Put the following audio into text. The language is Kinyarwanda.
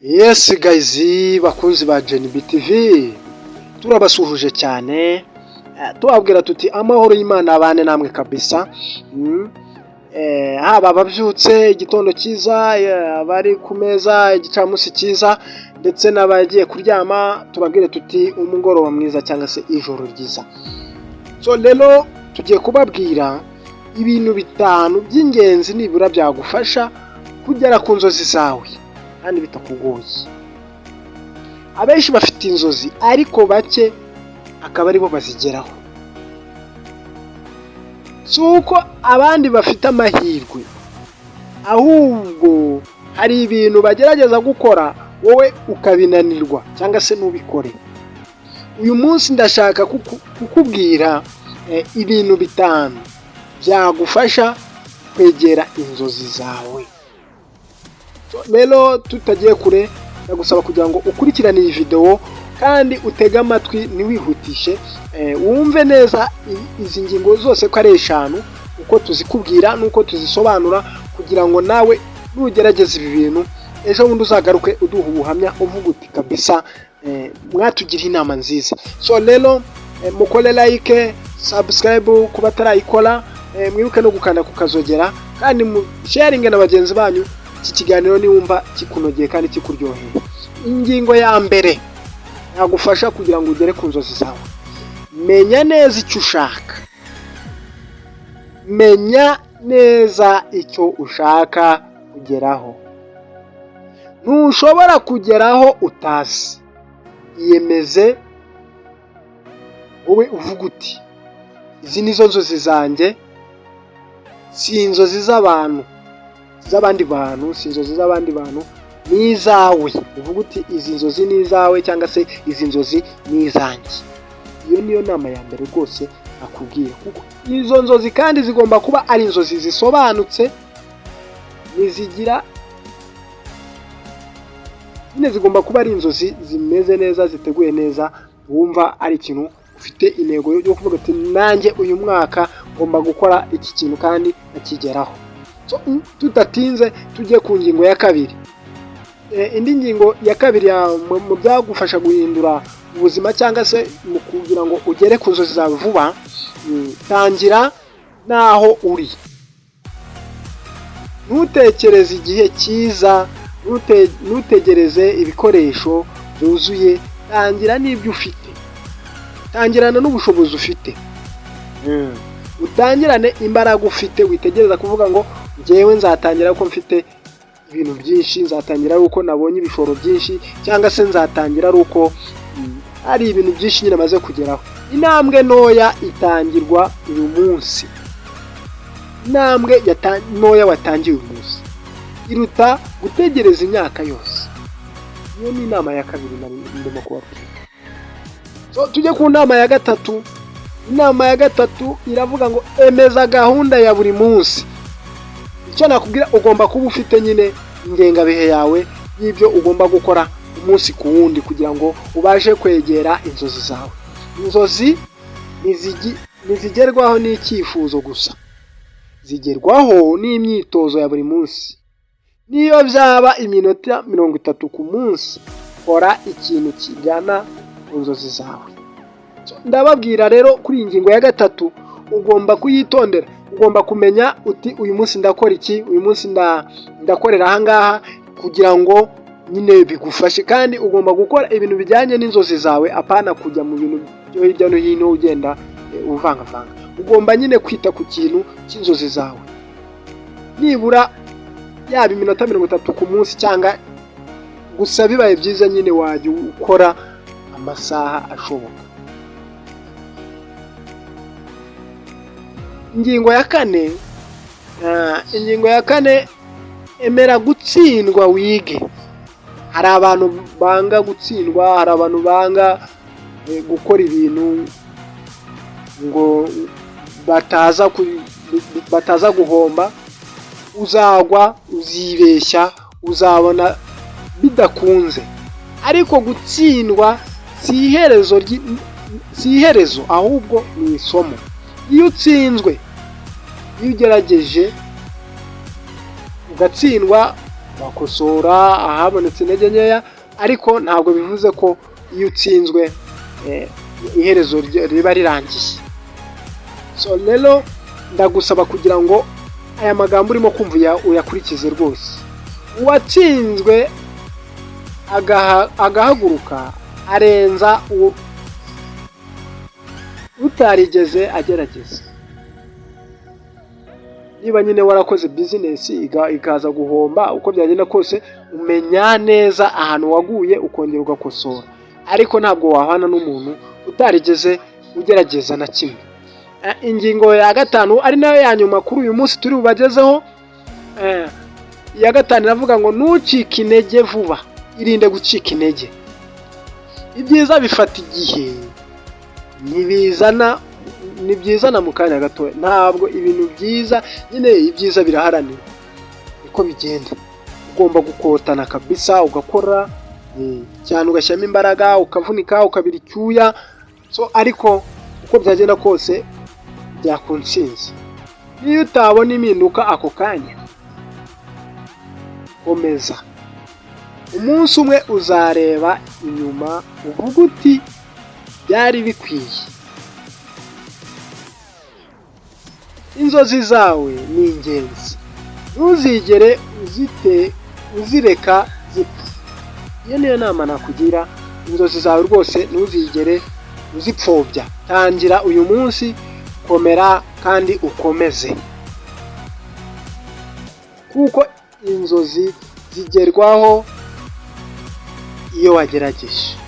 Yes guys, bakunzi ba GNB TV turabasuhuje cyane tubabwira tuti amahoro y'Imana abane namwe kabisa. Haba ababyutse igitondo cyiza, abari ku meza igicamunsi cyiza, ndetse n'abagiye kuryama tubabwire tuti umugoroba mwiza cyangwa se ijoro ryiza. So rero tugiye kubabwira ibintu bitanu by'ingenzi nibura byagufasha kugera ku nzozi zawe kandi bitakugoye. Abenshi bafite inzozi ariko bake akaba aribo bazigeraho. Si uko abandi bafite amahirwe, ahubwo hari ibintu bagerageza gukora wowe ukabinanirwa cyangwa se ntubikore. Uyu munsi ndashaka kukubwira ibintu bitanu byagufasha kwegera inzozi zawe. Rero tutagiye kure ndagusaba kugira ngo ukurikirane iyi video kandi utege amatwi ntiwihutishe, wumve neza izi ngingo zose ko ari eshanu, uko tuzikubwira nuko tuzisobanura, kugira ngo nawe nugerageza ibi bintu ejo bundi uzagaruke uduha ubuhamya uvuga uti kabisa mwatugira inama nziza. So rero mukore like, subscribe kuba atarayikora, mwibuke no gukanda kukazogera kandi sharing na bagenzi banyu iki kiganiro niwumva kikunogeye kandi kikuryoheye. Ingingo ya mbere yagufasha kugira ngo ugere ku nzozi zawe: menya neza icyo ushaka. Menya neza icyo ushaka kugeraho. Ntushobora kugeraho utazi. Iyemeze wowe uvuga uti izi nizo nzozi zanjye, si inzozi z'abantu z'abandi bantu, si inzozi z'abandi bantu, ni izawe. Uvuga uti izi nzozi ni izawe cyangwa se izi nzozi ni izanjye. Iyo niyo nama ya mbere rwose nakubwira, kuko izo nzozi kandi zigomba kuba ari inzozi zisobanutse, nizigira nyine zigomba kuba ari inzozi zimeze neza, ziteguye neza, wumva ari ikintu ufite intego yo kuvuga ati nanjye uyu mwaka ngomba gukora iki kintu kandi nakigeraho. So tudatinze tujye ku ngingo ya kabiri. Indi ngingo ya kabiri mu byagufasha guhindura ubuzima cyangwa se mu kugira ngo ugere ku nzozi zawe vuba, tangira naho uri. Ntutekereze igihe cyiza, ntutegereze ibikoresho byuzuye, tangira n'ibyo ufite. Tangirana n'ubushobozi ufite. Utangirane imbaraga ufite, witegereza kuvuga ngo njyewe nzatangira ko mfite ibintu byinshi, nzatangira ari uko nabonye ibishoro byinshi, cyangwa se nzatangira ari uko ari ibintu byinshi nyine maze kugeraho. Intambwe ntoya itangirwa uyu munsi. Intambwe ntoya watangiye uyu munsi iruta gutegereza imyaka yose. Iyo ni inama ya kabiri ndimo kubabwira. So tujye ku nama ya gatatu. Inama ya gatatu iravuga ngo emeza gahunda ya buri munsi. Icyo nakubwira, ugomba kuba ufite nyine ingengabihe yawe y'ibyo ugomba gukora umunsi ku wundi kugira ngo ubashe kwegera inzozi zawe. Inzozi ntizigerwaho n'icyifuzo gusa, zigerwaho n'imyitozo ya buri munsi. Niyo byaba iminota 30 ku munsi, kora ikintu kigana ku nzozi zawe. Ndababwira rero kuri iyi ngingo ya gatatu ugomba kuyitondera. Ugomba kumenya uti uyu munsi ndakora iki, uyu munsi ndakorera aha ngaha, kugira ngo nyine bigufashe. Kandi ugomba gukora ibintu bijyanye n'inzozi zawe, apana kujya mu bintu byo hirya no hino ugenda uvangavanga. Ugomba nyine kwita ku kintu cy'inzozi zawe. Nibura yaba iminota 30 ku munsi, cyangwa gusa bibaye byiza nyine wajya ukora amasaha ashoboka. Ingingo ya kane, emera gutsindwa wige. Hari abantu banga gutsindwa, hari abantu banga gukora ibintu ngo bataza guhomba. Uzagwa, uzibeshya, uzabona bidakunze. Ariko gutsindwa si iherezo, ahubwo ni isomo. Iyo utsinzwe, iyo ugerageje ugatsindwa, wakosora ahabonetse intege nkeya, ariko ntabwo bivuze ko iyo utsinzwe iherezo riba rirangiye. So rero ndagusaba kugira ngo aya magambo urimo kumva uyakurikize rwose. Uwatsinzwe agahaguruka arenza utarigeze agerageza. Niba nyine warakoze business ikaza guhomba, uko byagenda kose umenya neza ahantu waguye ukongera ugakosora, ariko ntabwo wahana n'umuntu utarigeze ugerageza na kimwe. Ingingo ya 5 ari nayo ya nyuma kuri uyu munsi turi bubagezeho, iya 5 iravuga ngo ntucike intege vuba, irinde gucika intege. Ibyiza bifata igihe, nibyizana mu kanya gato. Ntabwo ibintu byiza nyine ibyiza biraharanira, niko bigenda. Ugomba gukotana kabisa, ugakora cyane, ugashyiramo imbaraga, ukavunika, ukabira icyuya. So ariko uko byagenda kose byakunsinze. Niyo utabona impinduka ako kanya, komeza. Umunsi umwe uzareba inyuma uvuga uti byari bikwiye. Inzozi zawe ni ingenzi, ntuzigere uzireka zipfa. Iyo niyo nama nakugira. Inzozi zawe rwose ntuzigere uzipfobya. Tangira uyu munsi, komera kandi ukomeze, kuko inzozi zigerwaho iyo wagerageje.